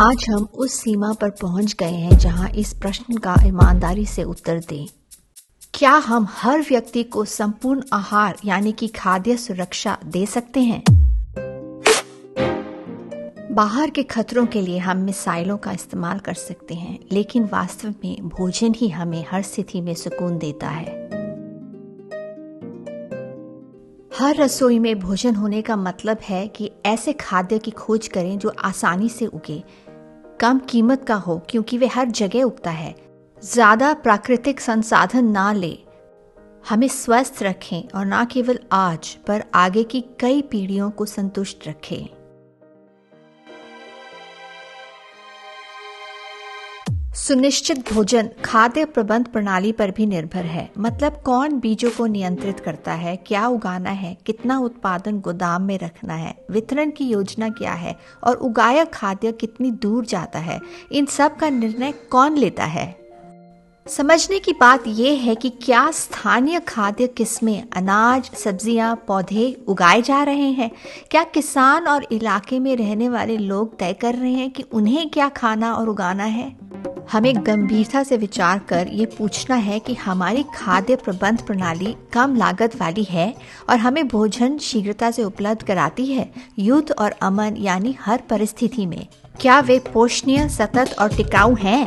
आज हम उस सीमा पर पहुंच गए हैं जहां इस प्रश्न का ईमानदारी से उत्तर दें। क्या हम हर व्यक्ति को संपूर्ण आहार यानी कि खाद्य सुरक्षा दे सकते हैं? बाहर के खतरों के लिए हम मिसाइलों का इस्तेमाल कर सकते हैं, लेकिन वास्तव में भोजन ही हमें हर स्थिति में सुकून देता है। हर रसोई में भोजन होने का मतलब है कि ऐसे खाद्य की खोज करें जो आसानी से उगे, कम कीमत का हो क्योंकि वे हर जगह उगता है, ज्यादा प्राकृतिक संसाधन ना ले, हमें स्वस्थ रखें और ना केवल आज पर आगे की कई पीढ़ियों को संतुष्ट रखें। सुनिश्चित भोजन खाद्य प्रबंध प्रणाली पर भी निर्भर है। मतलब कौन बीजों को नियंत्रित करता है, क्या उगाना है, कितना उत्पादन गोदाम में रखना है, वितरण की योजना क्या है और उगाया खाद्य कितनी दूर जाता है, इन सब का निर्णय कौन लेता है। समझने की बात यह है कि क्या स्थानीय खाद्य किस्में, अनाज, सब्जियां, पौधे उगाए जा रहे हैं। क्या किसान और इलाके में रहने वाले लोग तय कर रहे हैं कि उन्हें क्या खाना और उगाना है। हमें गंभीरता से विचार कर ये पूछना है कि हमारी खाद्य प्रबंध प्रणाली कम लागत वाली है और हमें भोजन शीघ्रता से उपलब्ध कराती है, युद्ध और अमन यानी हर परिस्थिति में। क्या वे पोषणीय, सतत और टिकाऊ हैं?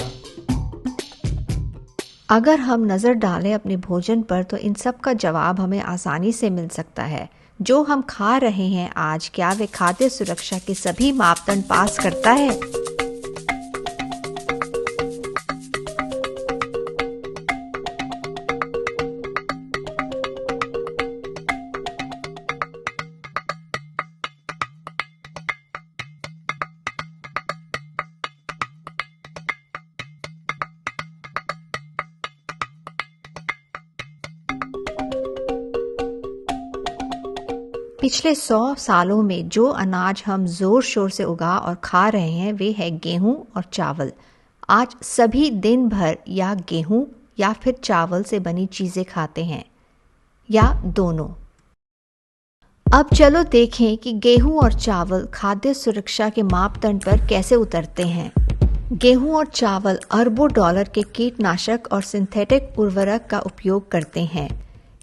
अगर हम नजर डालें अपने भोजन पर तो इन सब का जवाब हमें आसानी से मिल सकता है। जो हम खा रहे हैं आज, क्या वे खाद्य सुरक्षा के सभी मापदंड पास करता है? पिछले 100 सालों में जो अनाज हम जोर शोर से उगा और खा रहे हैं वे है गेहूं और चावल। आज सभी दिन भर या गेहूं या फिर चावल से बनी चीजें खाते हैं, या दोनों। अब चलो देखें कि गेहूं और चावल खाद्य सुरक्षा के मापदंड पर कैसे उतरते हैं। गेहूं और चावल अरबों डॉलर के कीटनाशक और सिंथेटिक उर्वरक का उपयोग करते हैं।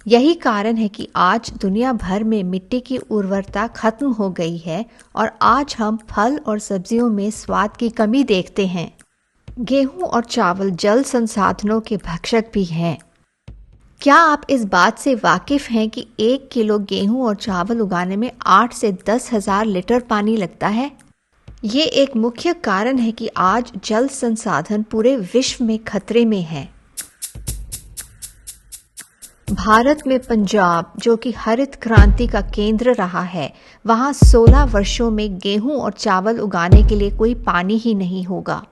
यही कारण है कि आज दुनिया भर में मिट्टी की उर्वरता खत्म हो गई है और आज हम फल और सब्जियों में स्वाद की कमी देखते हैं। गेहूं और चावल जल संसाधनों के भक्षक भी हैं। क्या आप इस बात से वाकिफ हैं कि 1 किलो गेहूं और चावल उगाने में 8 से 10 हजार लीटर पानी लगता है? ये एक मुख्य कारण है कि आज जल संसाधन पूरे विश्व में खतरे में है। भारत में पंजाब, जो कि हरित क्रांति का केंद्र रहा है, वहां 16 वर्षों में गेहूं और चावल उगाने के लिए कोई पानी ही नहीं होगा।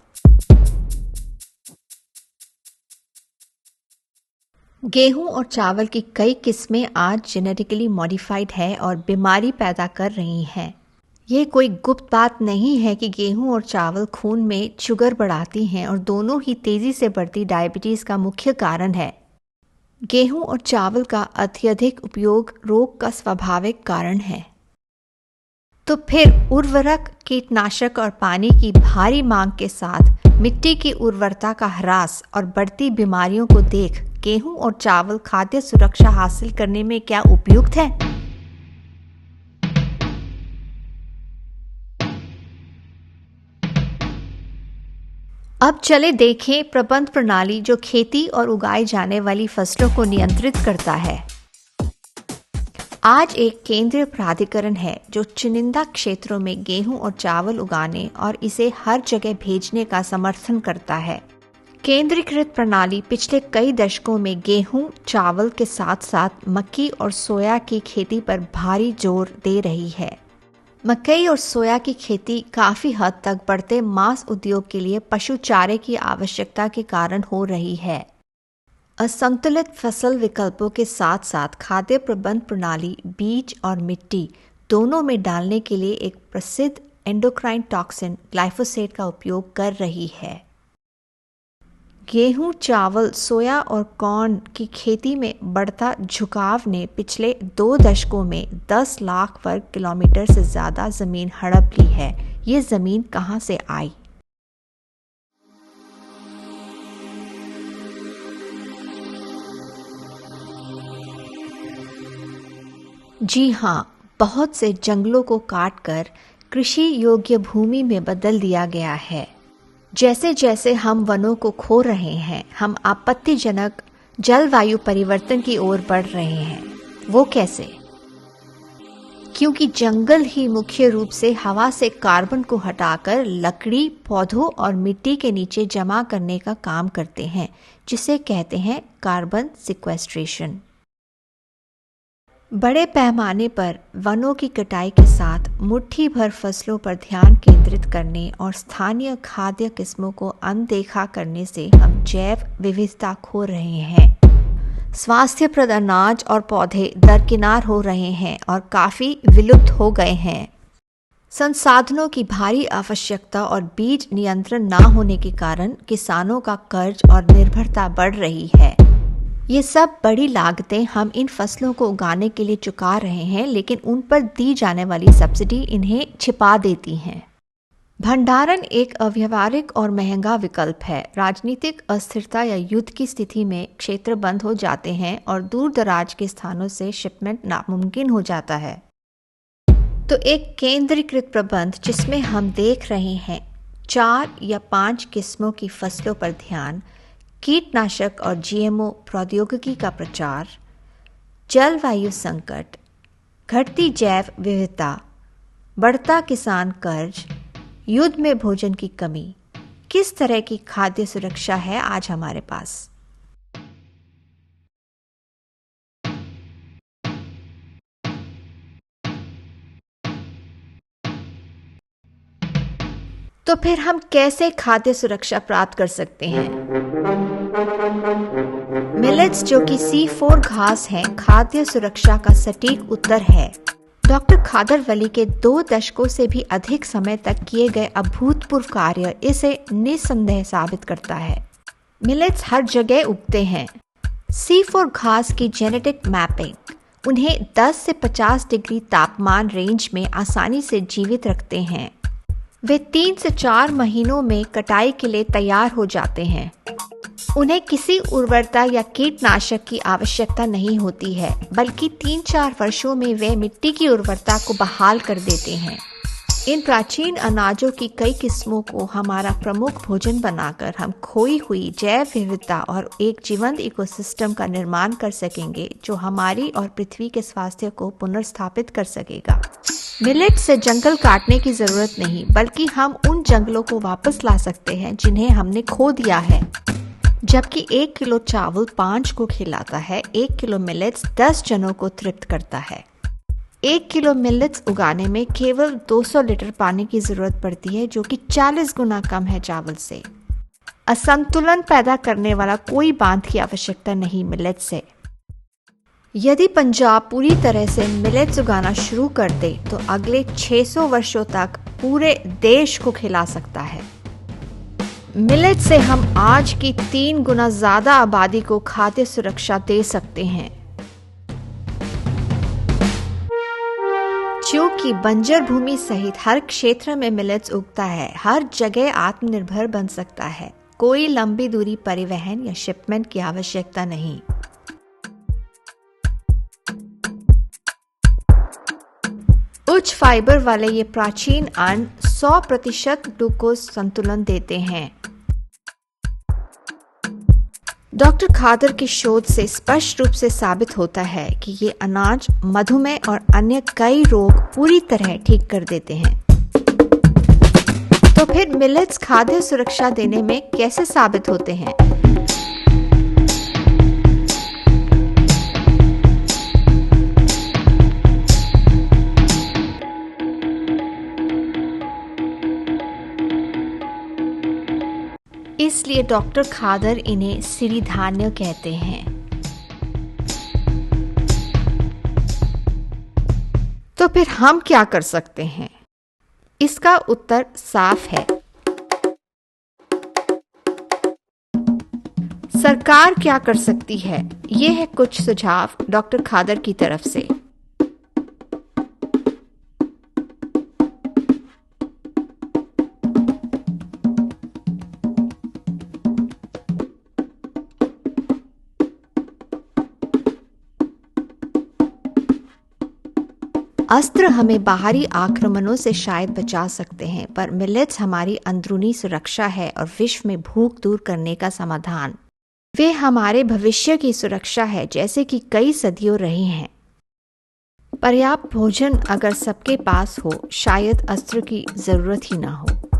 गेहूं और चावल की कई किस्में आज जेनेटिकली मॉडिफाइड है और बीमारी पैदा कर रही हैं। ये कोई गुप्त बात नहीं है कि गेहूं और चावल खून में शुगर बढ़ाती हैं और दोनों ही तेजी से बढ़ती डायबिटीज का मुख्य कारण है। गेहूं और चावल का अत्यधिक उपयोग रोग का स्वाभाविक कारण है। तो फिर उर्वरक, कीटनाशक और पानी की भारी मांग के साथ मिट्टी की उर्वरता का ह्रास और बढ़ती बीमारियों को देख गेहूं और चावल खाद्य सुरक्षा हासिल करने में क्या उपयुक्त है? अब चले देखें प्रबंध प्रणाली जो खेती और उगाई जाने वाली फसलों को नियंत्रित करता है। आज एक केंद्रीय प्राधिकरण है जो चुनिंदा क्षेत्रों में गेहूं और चावल उगाने और इसे हर जगह भेजने का समर्थन करता है। केंद्रीकृत प्रणाली पिछले कई दशकों में गेहूं, चावल के साथ साथ मक्की और सोया की खेती पर भारी जोर दे रही है। मकई और सोया की खेती काफी हद तक बढ़ते मांस उद्योग के लिए पशु चारे की आवश्यकता के कारण हो रही है। असंतुलित फसल विकल्पों के साथ साथ खाद्य प्रबंध प्रणाली बीज और मिट्टी दोनों में डालने के लिए एक प्रसिद्ध एंडोक्राइन टॉक्सिन ग्लाइफोसेट का उपयोग कर रही है। गेहूं, चावल, सोया और कॉर्न की खेती में बढ़ता झुकाव ने पिछले 2 दशकों में 10 लाख वर्ग किलोमीटर से ज्यादा जमीन हड़प ली है। ये जमीन कहां से आई? जी हाँ, बहुत से जंगलों को काटकर कृषि योग्य भूमि में बदल दिया गया है। जैसे जैसे हम वनों को खो रहे हैं, हम आपत्तिजनक जलवायु परिवर्तन की ओर बढ़ रहे हैं। वो कैसे? क्योंकि जंगल ही मुख्य रूप से हवा से कार्बन को हटाकर लकड़ी, पौधों और मिट्टी के नीचे जमा करने का काम करते हैं, जिसे कहते हैं कार्बन सिक्वेस्ट्रेशन। बड़े पैमाने पर वनों की कटाई के साथ मुट्ठी भर फसलों पर ध्यान केंद्रित करने और स्थानीय खाद्य किस्मों को अनदेखा करने से हम जैव विविधता खो रहे हैं। स्वास्थ्यप्रद अनाज और पौधे दरकिनार हो रहे हैं और काफी विलुप्त हो गए हैं। संसाधनों की भारी आवश्यकता और बीज नियंत्रण ना होने के कारण किसानों का कर्ज और निर्भरता बढ़ रही है। ये सब बड़ी लागतें हम इन फसलों को उगाने के लिए चुका रहे हैं, लेकिन उन पर दी जाने वाली सब्सिडी इन्हें छिपा देती हैं। भंडारण एक अव्यावहारिक और महंगा विकल्प है। राजनीतिक अस्थिरता या युद्ध की स्थिति में क्षेत्र बंद हो जाते हैं और दूर दराज के स्थानों से शिपमेंट नामुमकिन हो जाता है। तो एक केंद्रीकृत प्रबंध जिसमें हम देख रहे हैं 4 या 5 किस्मों की फसलों पर ध्यान, कीटनाशक और जीएमओ प्रौद्योगिकी का प्रचार, जलवायु संकट, घटती जैव विविधता, बढ़ता किसान कर्ज, युद्ध में भोजन की कमी, किस तरह की खाद्य सुरक्षा है आज हमारे पास? तो फिर हम कैसे खाद्य सुरक्षा प्राप्त कर सकते हैं? मिलेट्स, जो कि C4 घास हैं, खाद्य सुरक्षा का सटीक उत्तर है। डॉक्टर खादर वली के 2 दशकों से भी अधिक समय तक किए गए अभूतपूर्व कार्य इसे निस्संदेह साबित करता है। मिलेट्स हर जगह उगते हैं। C4 घास की जेनेटिक मैपिंग उन्हें 10 से 50 डिग्री तापमान रेंज में आसानी से जीवित रखते हैं। वे 3 से 4 महीनों में कटाई के लिए तैयार हो जाते हैं। उन्हें किसी उर्वरता या कीटनाशक की आवश्यकता नहीं होती है, बल्कि 3-4 वर्षों में वे मिट्टी की उर्वरता को बहाल कर देते हैं। इन प्राचीन अनाजों की कई किस्मों को हमारा प्रमुख भोजन बनाकर हम खोई हुई जैव विविधता और एक जीवंत इकोसिस्टम का निर्माण कर सकेंगे, जो हमारी और पृथ्वी के स्वास्थ्य को पुनर्स्थापित कर सकेगा। मिलेट से जंगल काटने की जरूरत नहीं, बल्कि हम उन जंगलों को वापस ला सकते हैं जिन्हें हमने खो दिया है। जबकि 1 किलो चावल 5 को खिलाता है, 1 किलो मिलेट्स 10 जनों को तृप्त करता है। 1 किलो मिलेट्स उगाने में केवल 200 लीटर पानी की जरूरत पड़ती है, जो कि 40 गुना कम है चावल से। असंतुलन पैदा करने वाला कोई बांध की आवश्यकता नहीं मिलेट्स से। यदि पंजाब पूरी तरह से मिलेट्स उगाना शुरू कर दे तो अगले 600 वर्षों तक पूरे देश को खिला सकता है। मिलेट से हम आज की 3 गुना ज्यादा आबादी को खाद्य सुरक्षा दे सकते हैं। क्योंकि बंजर भूमि सहित हर क्षेत्र में मिलेट्स उगता है, हर जगह आत्मनिर्भर बन सकता है। कोई लंबी दूरी परिवहन या शिपमेंट की आवश्यकता नहीं। उच्च फाइबर वाले ये प्राचीन अन्न 100% ग्लूकोज संतुलन देते हैं। डॉक्टर खादर की शोध से स्पष्ट रूप से साबित होता है कि ये अनाज मधुमेह और अन्य कई रोग पूरी तरह ठीक कर देते हैं। तो फिर मिलेट्स खाद्य सुरक्षा देने में कैसे साबित होते हैं? इसलिए डॉक्टर खादर इन्हें सिरिधान्य कहते हैं। तो फिर हम क्या कर सकते हैं? इसका उत्तर साफ है। सरकार क्या कर सकती है? ये है कुछ सुझाव डॉक्टर खादर की तरफ से। अस्त्र हमें बाहरी आक्रमणों से शायद बचा सकते हैं, पर मिलेट्स हमारी अंदरूनी सुरक्षा है और विश्व में भूख दूर करने का समाधान। वे हमारे भविष्य की सुरक्षा है, जैसे कि कई सदियों रही हैं। पर्याप्त भोजन अगर सबके पास हो, शायद अस्त्र की जरूरत ही ना हो।